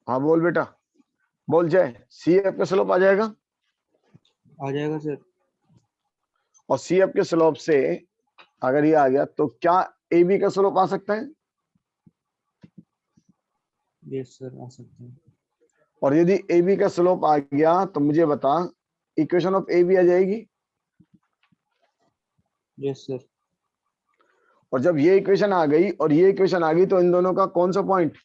हाँ बोल बेटा, बोल जय। सी एफ का स्लोप आ जाएगा, आ जाएगा सर। और सी एफ के स्लोप से अगर ये आ गया तो क्या ए बी का स्लोप आ सकता है? यस सर, आ सकते हैं। और यदि ए बी का स्लोप आ गया तो मुझे बता, इक्वेशन ऑफ ए बी आ जाएगी। Yes sir. और जब ये इक्वेशन आ गई और ये इक्वेशन आ गई तो इन दोनों का कौन सा पॉइंट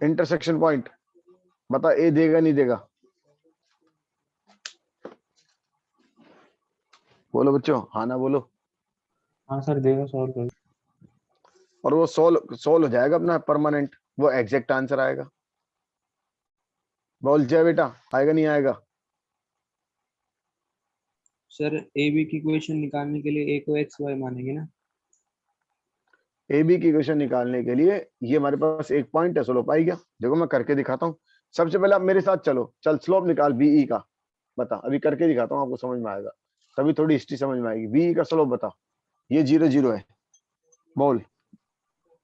इंटरसेक्शन पॉइंट? बता, ए देगा नहीं देगा? बोलो बच्चों, हाँ ना बोलो। हाँ सर, देगा, सॉल्व कर। और वो सोल्व सोल्व हो जाएगा अपना परमानेंट, वो एग्जैक्ट आंसर आएगा। बोल जय बेटा, आएगा नहीं आएगा? सर ए बी की इक्वेशन निकालने के लिए ए को एक्स वाई मानेंगे ना? ए बी की इक्वेशन निकालने के लिए ये हमारे पास एक पॉइंट है, स्लोप आई गया। देखो मैं करके दिखाता हूँ। सबसे पहले आप मेरे साथ चलो, चल स्लोप निकाल बीई का। बता, अभी करके दिखाता हूँ, आपको समझ में आएगा, तभी थोड़ी हिस्ट्री समझ में आएगी। बीई का स्लोप बता। ये 0 0 है, बोल।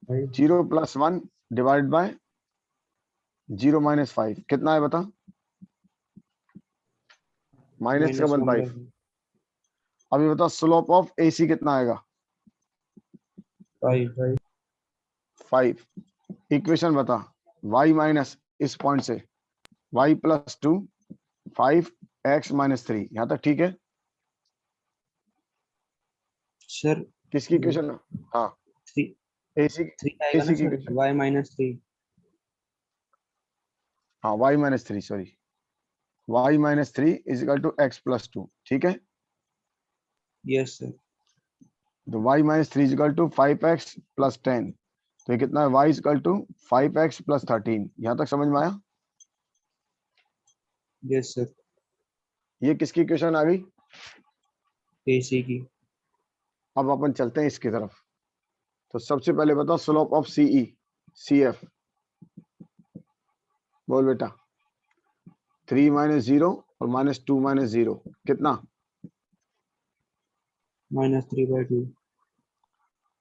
भाई 0 + 1 डिवाइड बाय 0 - 5 कितना है बता? -1/5। -1/5। अभी बता स्लोप ऑफ AC कितना आएगा? 5। 5। इक्वेशन बता, y माइनस इस पॉइंट से y + 2 5x - 3, यहां तक ठीक है? सर किसकी इक्वेशन? हाँ, 3 AC। 3 आएगा ना AC की सर, इक्वेशन। y-3। हाँ, y - 3, सॉरी, y - 3 = x + 2, ठीक है? Yes sir. तो y - 3 = 5x + 10, तो ये कितना है? y = 5x + 13, यहां तक समझ में आया? Yes sir. ये किसकी इक्वेशन आ गई? AC की। अब अपन चलते हैं इसकी तरफ। तो सबसे पहले बताओ स्लोप ऑफ सीई, CF। बोल बेटा। 3 - 0 और -2 - 0 कितना? -3/2।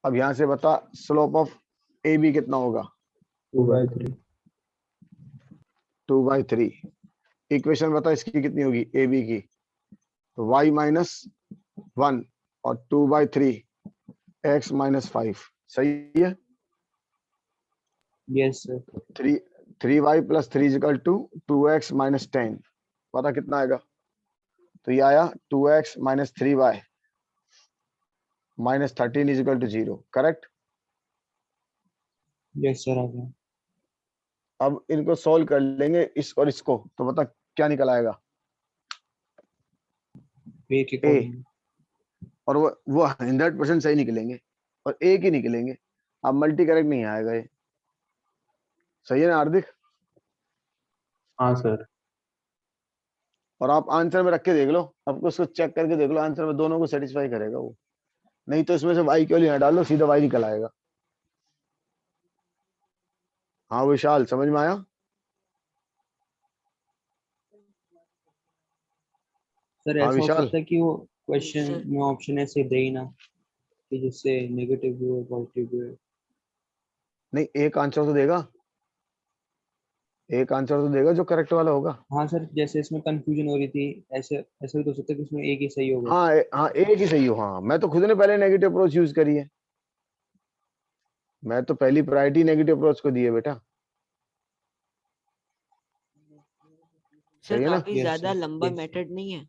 अब यहां से बता स्लोप ऑफ AB कितना होगा? 2/3। 2/3। इक्वेशन बता इसकी कितनी होगी AB की? तो y - 1 और 2/3 x - 5, सही है? Yes sir. 3y + 3 = 2x - 10, पता कितना आएगा? तो ये आया 2x - 3y - 13 = 0, correct? Yes sir, आ गया। अब इनको सोल्व कर लेंगे, इस और इसको, तो बता क्या निकल आएगा? ए के ए। अकॉर्डिंग। और वो 100% सही निकलेंगे, और एक ही निकलेंगे। अब मल्टी करेक्ट नहीं आएगा ये, सही है ना हार्दिक? हाँ सर। और आप आंसर में रख के देख लो, आपको उसको चेक करके देख लो, आंसर में दोनों को सेटिस्फाई करेगा वो। नहीं तो इसमें से वाई क्यों नहीं डालो, सीधा वाई निकल आएगा। हाँ विशाल, समझ में आया? सर हाँ ऐसा हो विशाल। सकता है कि वो क्वेश्चन सर में ऑप्शन ऐसे दे ही ना, कि जिससे नेगेटिव भी हो पॉजिटिव भी हो। नहीं, एक आंसर तो देगा, एक आंसर तो देगा जो करेक्ट वाला होगा। हाँ सर, जैसे इसमें कंफ्यूजन हो रही थी, ऐसे ऐसे भी तो हो सकता है कि इसमें एक ही सही होगा। हाँ हाँ, एक ही सही हो। हाँ, मैं तो खुद ने पहले नेगेटिव अप्रोच यूज करी है, मैं तो पहली प्रायोरिटी नेगेटिव अप्रोच को दी है बेटा। सर सही है ना? काफी यस ज्यादा सर। लंबा यस सर। मेथड नहीं है?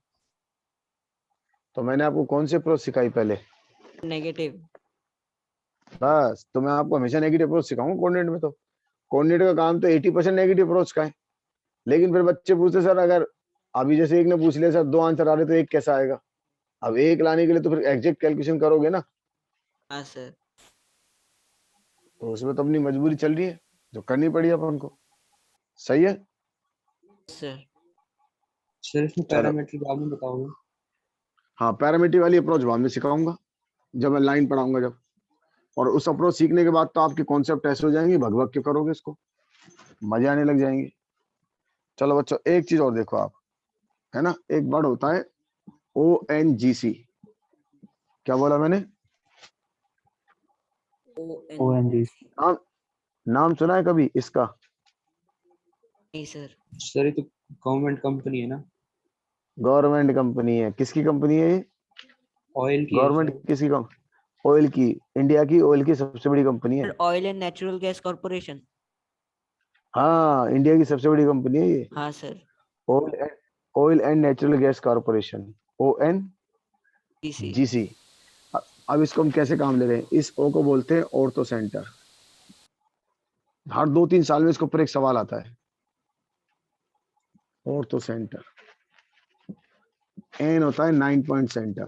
तो मैंने आपको कौन सी अप्रोच सिखाई पहले? नेगेटिव। बस, तो मैं आपको हमेशा नेगेटिव अप्रोच सिखाऊंगा कोऑर्डिनेट में। तो कोऑर्डिनेट का काम तो 80% नेगेटिव अप्रोच का है। लेकिन फिर बच्चे पूछते सर, अगर अभी जैसे एक ने पूछ लिया सर 2 आंसर आ रहे तो एक कैसा आएगा? अब एक लाने के लिए तो फिर एग्जैक्ट कैलकुलेशन करोगे ना, हाँ सर। तो उसमें तो अपनी मजबूरी चल रही है, जो करनी पड़ी अपन को। सही है? सर सर इसमें चलो, पैरामीटर बाद में बताओगे? हाँ पैरामीट्री वाली अप्रोच बाद में सिखाऊंगा, जब मैं लाइन पढ़ाऊंगा जब। और उस अप्रोच सीखने के बाद तो आपके कॉन्सेप्ट ऐसे हो जाएंगे, भग भग के करोगे इसको, मजे आने लग जाएंगे। चलो बच्चों, एक चीज और देखो आप, है ना, एक वर्ड होता है ONGC। क्या बोला मैंने? ओ ओ एन एन जी। नाम नाम सुना है कभी इसका? नहीं सर। सर ये तो गवर्नमेंट कंपनी है ना, गवर्नमेंट कंपनी है। किसकी कंपनी है ये? ऑयल की है गवर्नमेंट शायद। किसकी ऑयल की। इंडिया की ऑयल की सबसे बड़ी कंपनी है। Sir oil and natural gas corporation. हाँ, इंडिया की सबसे बड़ी कंपनी है ये। हाँ sir. Oil oil and natural gas corporation, GC. ONGC। अब इसको हम कैसे काम ले रहे हैं? इस ओ को बोलते हैं ऑर्थो सेंटर। हर 2-3 साल में इसके ऊपर एक सवाल आता है। Ortho centre. एन होता है 9 पॉइंट सेंटर।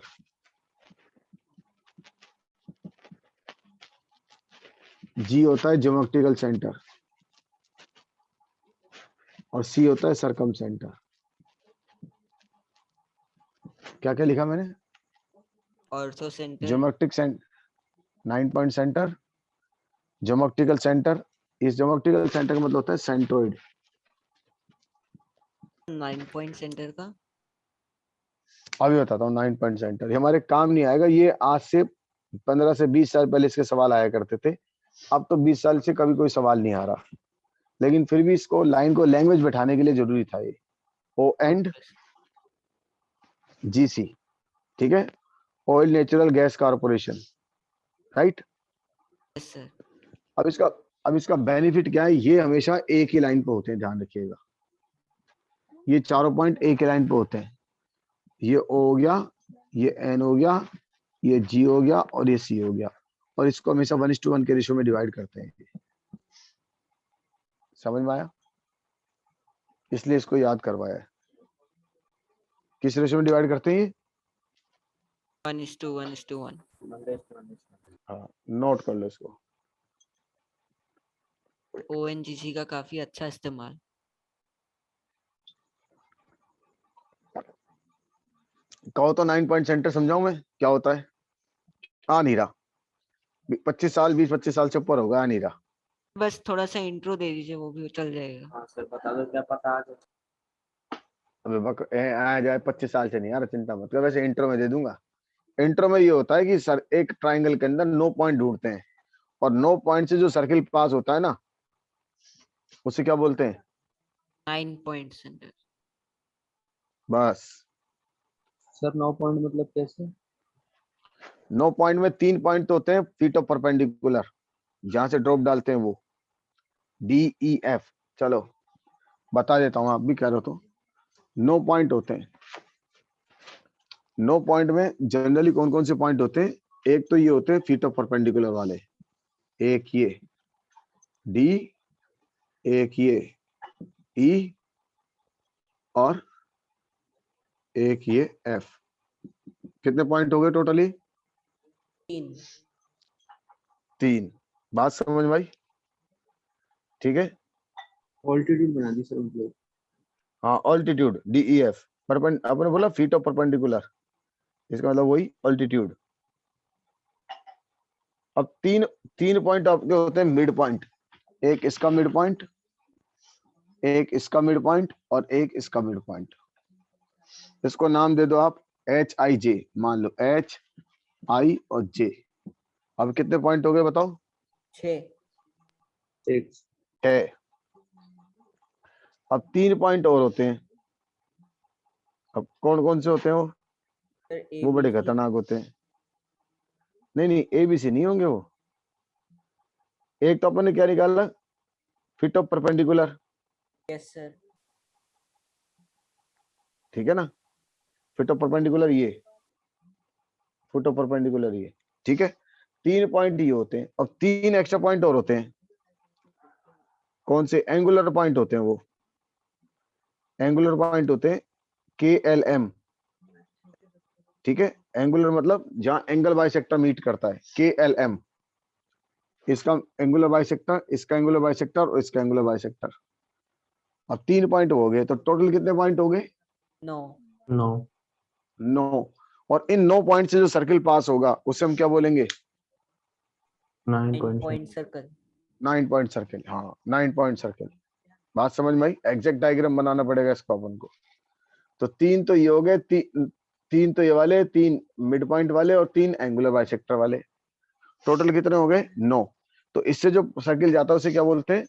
जी होता है ज्योमेट्रिकल सेंटर। और सी होता है सरकम सेंटर। क्या क्या लिखा मैंने? Ortho centre. Geometric centre 9 point centre, geometrical centre. इस ज्योमेट्रिकल सेंटर का मतलब होता है सेंट्रोइड। 9 पॉइंट सेंटर का। अभी बताता हूँ 9 पॉइंट सेंटर। ये हमारे काम नहीं आएगा। ये आज से 15 से 20 साल पहले इसके सवाल आया करते थे। अब तो 20 साल से कभी कोई सवाल नहीं आ रहा, लेकिन फिर भी इसको लाइन को लैंग्वेज बैठाने के लिए जरूरी था ये। ONGC, ठीक है। Oil natural gas corporation, right. Yes sir. अब इसका अब इसका बेनिफिट क्या है? ये हमेशा एक ही लाइन पे होते हैं, ध्यान रखिएगा। ये चारों पॉइंट एक ही लाइन पे होते हैं। ये O हो गया, ये N हो गया, ये G हो गया और ये C हो गया। और इसको हमेशा 1:1 के रेशियो में डिवाइड करते हैं। समझ में आया? इसलिए इसको याद करवाया है। किस रेशियो में डिवाइड करते हैं ये? 1:1:1। हाँ, नोट कर लो इसको। ओएनजीसी का काफी अच्छा इस्तेमाल। कहो तो 9 पॉइंट सेंटर समझाऊं मैं क्या होता है? आ नहीं रहा। 20-25 साल से ऊपर होगा, आ नहीं रहा। बस थोड़ा सा इंट्रो दे दीजिए, वो भी चल जाएगा। हाँ सर बता दो, क्या पता आ जाए। अबे आ जाए 25 साल से नहीं आ रहा, चिंता मत कर। वैसे इंट्रो में दे दूंगा। इंट्रो में ये होता है कि सर एक ट्राइंगल के अंदर 9 पॉइंट ढूंढते हैं, और 9 पॉइंट से जो सर्किल पास होता है ना, उसे क्या बोलते हैं? 9 पॉइंट सेंटर। बस। सर 9 पॉइंट मतलब कैसे? 9 पॉइंट में 3 पॉइंट तो होते हैं फीट ऑफ परपेंडिकुलर, जहां से ड्रॉप डालते हैं वो, DEF। चलो बता देता हूँ, आप भी कह रहे हो तो। 9 पॉइंट होते हैं। 9 पॉइंट में जनरली कौन कौन से पॉइंट होते हैं? एक तो ये होते हैं फीट ऑफ परपेंडिकुलर वाले, एक ये D, एक ये E, और एक ये F। कितने पॉइंट हो गए टोटली? 3। 3। बात समझ में आई? ठीक है। ऑल्टीट्यूड बना दी सर मतलब। हाँ, ऑल्टीट्यूड DEF। आपने बोला फीट ऑफ परपेंडिकुलर, इसका मतलब वही ऑल्टीट्यूड। अब तीन तीन पॉइंट आपके होते हैं मिड पॉइंट। एक इसका मिड पॉइंट, एक इसका मिड पॉइंट, और एक इसका मिड पॉइंट। इसको नाम दे दो आप HIJ। मान लो HI और J। अब कितने पॉइंट हो गए बताओ? 6। एक है। अब 3 पॉइंट और होते हैं। अब कौन कौन से होते हैं वो? सर वो बड़े ABC। खतरनाक होते हैं। नहीं नहीं, ABC नहीं होंगे वो। एक तो अपन ने क्या निकाला? Fit of perpendicular, yes sir. ठीक है ना। फिट ऑफ परपेंडिकुलर ये, फुट ऑफ परपेंडिकुलर ये, ठीक है। 3 पॉइंट ये होते हैं। अब 3 एक्स्ट्रा पॉइंट और होते हैं। कौन से? एंगुलर पॉइंट होते हैं वो। एंगुलर पॉइंट होते हैं KLM, ठीक है। एंगुलर मतलब जहां एंगल बाइसेक्टर मीट करता है, KLM। इसका एंगुलर बाइसेक्टर, इसका एंगुलर बाइसेक्टर, और इसका एंगुलर बाइसेक्टर। अब 3 पॉइंट हो गए, तो टोटल कितने पॉइंट हो गए? 9। 9। और इन 9 पॉइंट से जो सर्किल पास होगा उसे हम क्या बोलेंगे? 9 पॉइंट सर्कल। 9 point circle. हाँ, 9 पॉइंट सर्किल। बात समझ में आई? एग्जैक्ट डायग्राम बनाना पड़ेगा इसको अपन को। तो 3 तो ये हो गए, 3 तो ये वाले, 3 मिड पॉइंट वाले, और 3 एंगुलर बाइसेक्टर वाले। टोटल कितने हो गए? 9। तो इससे जो सर्किल जाता है उसे क्या बोलते हैं?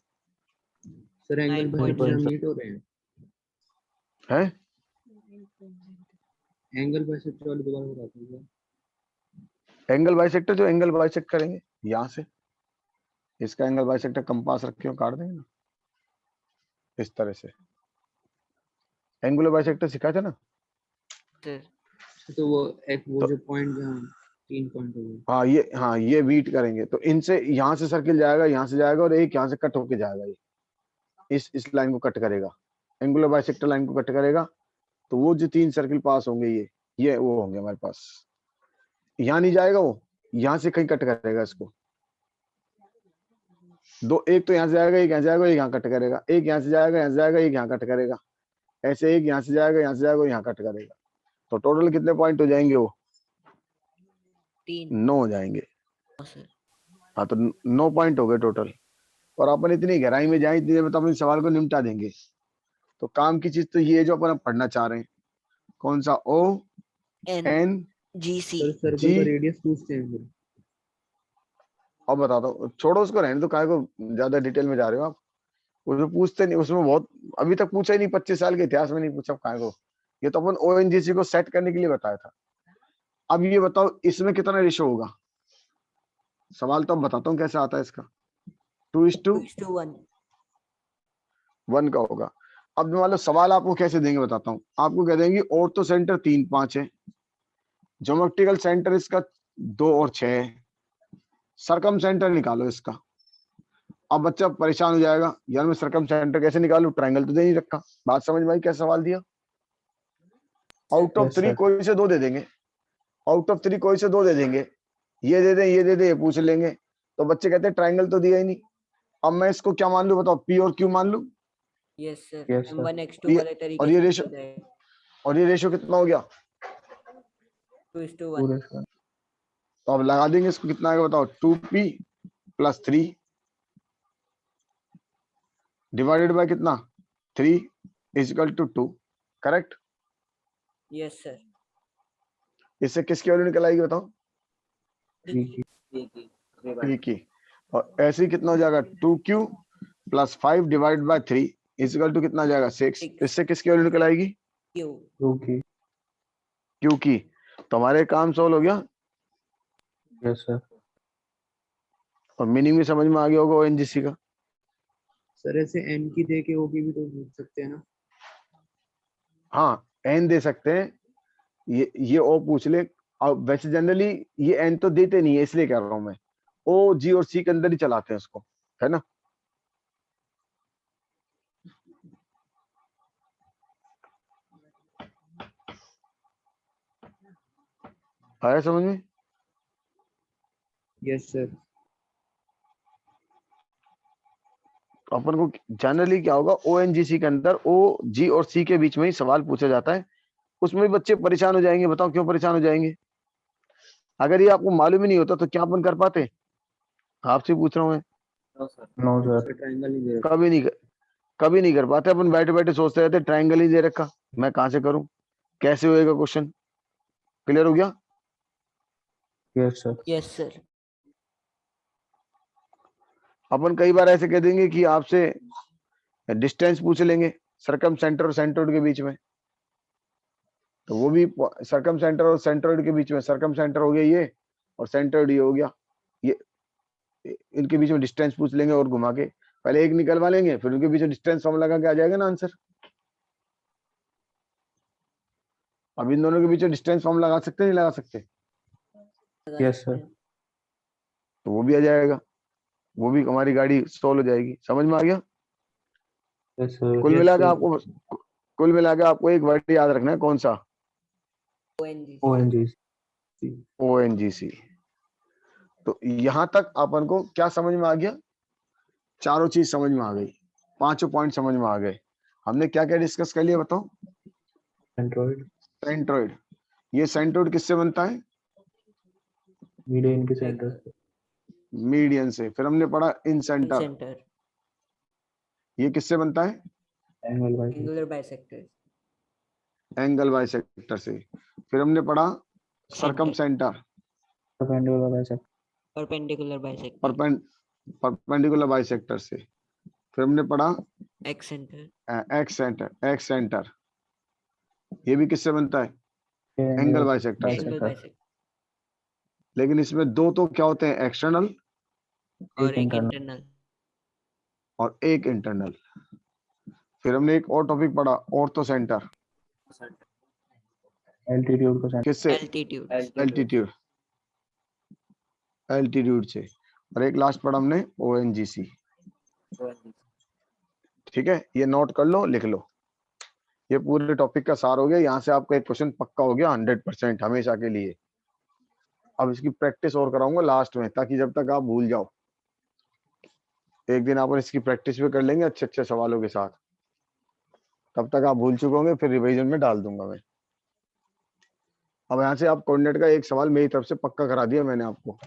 सर एंगल 9.7 बाइसेक्टर मीट हो रहे हैं। है एंगल बाइसेक्टर वाली दोबारा बताते हैं। एंगल बाइसेक्टर, जो एंगल बाइसेक्ट करेंगे यहाँ से, इसका एंगल बाइसेक्टर कंपास रख के काट देंगे ना इस तरह से। एंगुलर बाइसेक्टर सिखाया था ना? सर। तो वो एक वो तो जो पॉइंट जहाँ 3 पॉइंट हो गए। हाँ ये बीट करेंगे तो इनसे यहाँ से सर्किल जाएगा, यहाँ से जाएगा और एक यहाँ से कट होके जाएगा। ये इस लाइन को कट करेगा, एंगुलर बाइसेक्टर लाइन को कट करेगा। तो वो जो 3 सर्किल पास होंगे ये वो होंगे हमारे पास। यहाँ नहीं जाएगा, वो यहाँ से कहीं कट करेगा इसको। दो, एक तो यहाँ से जाएगा, एक यहाँ से जाएगा, एक यहाँ कट करेगा, एक यहाँ से जाएगा, यहाँ से जाएगा, एक यहाँ कट करेगा, ऐसे एक यहाँ से जाएगा, यहाँ से जाएगा, यहाँ कट करेगा। तो टोटल कितने पॉइंट हो जाएंगे? वो 3। 9 हो जाएंगे। सर। हाँ तो 9 पॉइंट हो गए टोटल। और अपन इतनी गहराई में जाए इतनी देर में तो अपन सवाल को निपटा देंगे। तो काम की चीज तो ये है जो अपन अब पढ़ना चाह रहे हैं। कौन सा? O N GC। Sir circle जी। का रेडियस पूछते हैं फिर। और बता दो, छोड़ो उसको, रहने दो, काहे को ज्यादा डिटेल में जा रहे हो आप। उसमें पूछते नहीं, उसमें बहुत अभी तक पूछा ही नहीं, 25 साल के इतिहास में नहीं पूछा काहे को। ये तो अपन ONGC को सेट करने के लिए बताया था। अब ये बताओ इसमें कितना रेशो होगा? सवाल तो अब बताता हूँ कैसे आता है इसका। 2:1 का होगा। अब मान लो सवाल आपको कैसे देंगे बताता हूँ। आपको कह देंगे ऑर्थो सेंटर 3, 5 है, ज्योमेट्रिकल सेंटर इसका 2 और 6 है, सरकम सेंटर निकालो इसका। अब बच्चा परेशान हो जाएगा, यार मैं सरकम सेंटर कैसे निकालूं, ट्रायंगल तो दे नहीं रखा। बात समझ में आई क्या सवाल दिया? आउट ऑफ 3 कोई से 2 दे देंगे, आउट ऑफ 3 कोई से 2 दे देंगे, ये दे दे, ये दे दे, ये पूछ लेंगे। तो बच्चे कहते हैं ट्रायंगल तो दिया ही नहीं। अब मैं इसको क्या मान लूं बताओ, पी और क्यू मान लूं? Yes sir. Yes, sir. M1 X2 वाले और तरीके ये से रेशो, हो जाएगा। और ये रेशो कितना हो गया? 2:1। पूरे सर। तो अब लगा देंगे इसको, कितना आएगा बताओ? 2p + 3 डिवाइडेड बाय कितना? 3 = 2। करेक्ट? Yes sir. इससे किसकी वैल्यू निकल आएगी बताओ? ठीक p की। और ऐसे ही कितना हो जाएगा? 2q + 5 डिवाइडेड बाय 3 = कितना आ जाएगा? 6। इससे किसकी वैल्यू निकल आएगी? Q। है। q की। तो हमारे काम सॉल्व हो गया। Yes sir. और मीनिंग भी समझ में आ गया होगा ONGC का। सर ऐसे n की दे के O की भी तो पूछ सकते हैं ना? हाँ n दे सकते हैं, ये ओ पूछ ले। और वैसे जनरली ये n तो देते नहीं है, इसलिए कह रहा हूं मैं। O, G और C के अंदर ही चलाते हैं उसको, है ना? आया समझ में? Yes sir. अपन को जनरली क्या होगा, ONGC के अंदर O, G और C के बीच में ही सवाल पूछा जाता है। उसमें भी बच्चे परेशान हो जाएंगे। बताओ क्यों परेशान हो जाएंगे? अगर ये आपको मालूम ही नहीं होता तो क्या अपन कर पाते? आपसे पूछ रहा हूँ मैं। No sir. ट्रायंगल नहीं दे रखा। कभी नहीं कर पाते। अपन बैठे बैठे सोचते रहते ट्रायंगल ही दे रखा, मैं कहां से करूं, कैसे होएगा क्वेश्चन। क्लियर हो गया? Yes sir. Yes sir. अपन कई बार ऐसे कह देंगे कि आपसे डिस्टेंस पूछ लेंगे सरकम सेंटर और सेंट्रोइड के बीच में। तो वो भी सरकम सेंटर और सेंट्रोइड के बीच में, सरकम सेंटर हो गया ये और सेंट्रोइड ये हो गया, ये इनके बीच में डिस्टेंस पूछ लेंगे और घुमा के पहले एक निकलवा लेंगे, फिर उनके बीच में डिस्टेंस फॉर्म लगा के आ जाएगा ना आंसर। अब इन दोनों के बीच में डिस्टेंस फॉर्म लगा सकते नहीं लगा सकते? Yes sir. तो वो भी आ जाएगा, वो भी हमारी गाड़ी सोल्व हो जाएगी। समझ में आ गया? Yes sir. कुल मिला के आपको एक वर्ड याद रखना है, कौन सा? ONGC। ONGC। तो यहां तक अपन को क्या समझ में आ गया? चारों चीज समझ में आ गई, 5 पॉइंट समझ में आ गए। हमने क्या क्या डिस्कस कर लिया बताओ? एंड्रॉइड। सेंट्रोइड। ये सेंट्रोइड किससे बनता है? मीडियन के सेंटर से। मीडियन से। फिर हमने पढ़ा इन सेंटर, सेंटर। ये किससे बनता है? Angle by angular bisector. Angle bisector से। फिर हमने पढ़ा circumcentre, perpendicular bisector. Perpendicular bisector. Perpendicular bisector से। फिर हमने पढ़ा एक्स सेंटर, एक्स सेंटर, ये भी किससे बनता है? एंगल बाइसेक्टर से। एंगल बाइसेक्टर लेकिन इसमें दो तो क्या होते हैं? एक्सटर्नल और एक इंटरनल। और एक इंटरनल। फिर हमने एक और टॉपिक पढ़ा, ऑर्थो सेंटर, एल्टीट्यूड को किससे? एल्टीट्यूड, एल्टीट्यूड, एल्टीट्यूड से। और एक लास्ट पढ़ा हमने ONGC। ठीक है, ये नोट कर लो, लिख लो। ये पूरे टॉपिक का सार हो गया। यहाँ से आपका एक क्वेश्चन पक्का हो गया 100% हमेशा के लिए। अब इसकी प्रैक्टिस और कराऊंगा लास्ट में, ताकि जब तक आप भूल जाओ, एक दिन आप इसकी प्रैक्टिस भी कर लेंगे अच्छे अच्छे सवालों के साथ, तब तक आप भूल चुके होंगे, फिर रिवीजन में डाल दूंगा मैं। अब यहाँ से आप कोऑर्डिनेट का एक सवाल मेरी तरफ से पक्का करा दिया मैंने आपको।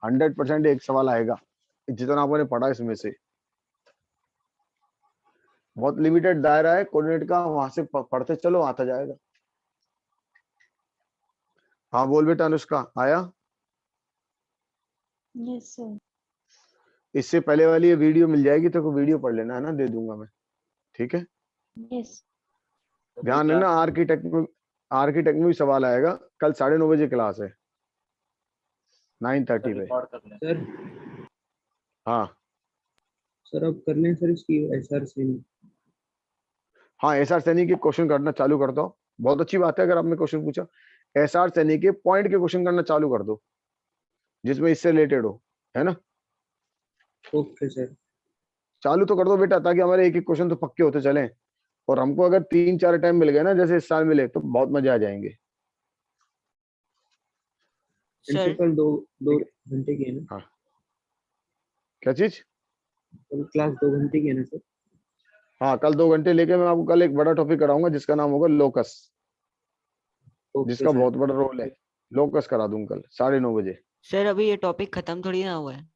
100% एक सवाल आएगा जितना आपने पढ़ा इसमें से। बहुत लिमिटेड दायरा है कोऑर्डिनेट का, वहां से पढ़ते चलो, आता जाएगा। हाँ बोल बेटा अनुष्का, आया? Yes sir. इससे पहले वाली ये वीडियो मिल जाएगी तो वीडियो पढ़ लेना है ना, दे दूंगा मैं। ठीक है, यस ध्यान रखना। आर्किटेक्ट में भी सवाल आएगा। कल 9:30 बजे क्लास है, 9:30 पे। सर। हाँ सर अब कर लें सर इसकी SR से। हाँ, SR सैनी के क्वेश्चन करना चालू कर दो। बहुत अच्छी बात है, अगर आपने क्वेश्चन पूछा, SR सैनी के पॉइंट के क्वेश्चन करना चालू कर दो जिसमें इससे रिलेटेड हो, है ना? Okay sir. चालू तो कर दो बेटा, ताकि हमारे एक एक क्वेश्चन तो पक्के होते चले। और हमको अगर 3-4 टाइम मिल गए ना, जैसे इस साल मिले, तो बहुत मजे आ जाएंगे। सर कल दो घंटे की है ना? हाँ, क्या चीज? कल क्लास 2 घंटे की है ना सर? हाँ, कल 2 घंटे लेके मैं आपको कल एक बड़ा टॉपिक कराऊंगा जिसका नाम होगा लोकस, ओके जिसका सर। बहुत बड़ा रोल है। लोकस करा दूं कल 9:30 बजे। सर अभी ये टॉपिक खत्म थोड़ी ना हुआ है।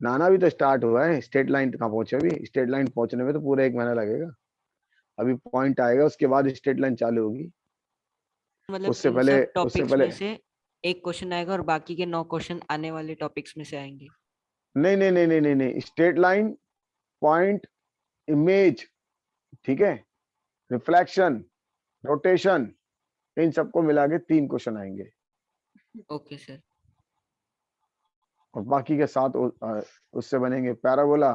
नाना भी तो स्टार्ट हुआ है, स्टेट लाइन कहाँ पहुंचे? अभी स्टेट लाइन पहुंचने में तो पूरा 1 महीना लगेगा। अभी पॉइंट आएगा, उसके बाद स्टेट लाइन चालू होगी। मतलब उससे इन पहले सब टॉपिक्स में से एक क्वेश्चन आएगा और बाकी के 9 क्वेश्चन आने वाले टॉपिक्स में से आएंगे। नहीं नहीं नहीं नहीं नहीं नहीं, स्टेट लाइन, पॉइंट, इमेज, ठीक है, रिफ्लेक्शन, रोटेशन, इन सबको मिला के 3 क्वेश्चन आएंगे। Okay sir. और बाकी के 7 उससे बनेंगे parabola,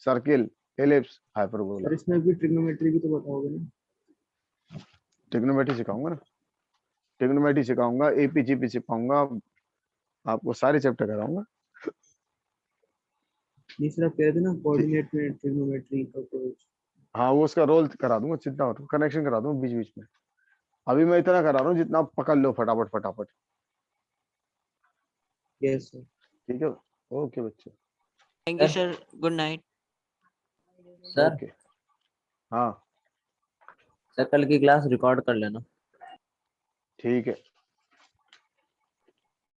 circle, ellipse, hyperbola. Sir इसमें अभी ट्रिग्नोमेट्री भी तो बताओगे ना? ट्रिग्नोमेट्री सिखाऊंगा ना, ट्रिग्नोमेट्री सिखाऊंगा, एपीजीपी सिखाऊंगा, आपको सारे चैप्टर कराऊंगा। नहीं सर, आप कह रहे थे ना कोऑर्डिनेट में ट्रिग्नोमेट्री का कुछ। हाँ, वो उसका रोल करा दूंगा, चिंता मत, कनेक्शन करा दूंगा बीच बीच में। अभी मैं इतना करा रहा हूँ जितना आप पकड़ लो फटाफट फटाफट। Yes sir. ठीक है, ओके बच्चे, thank you sir, good night. Sir okay. हाँ सर कल की क्लास रिकॉर्ड कर लेना। ठीक है।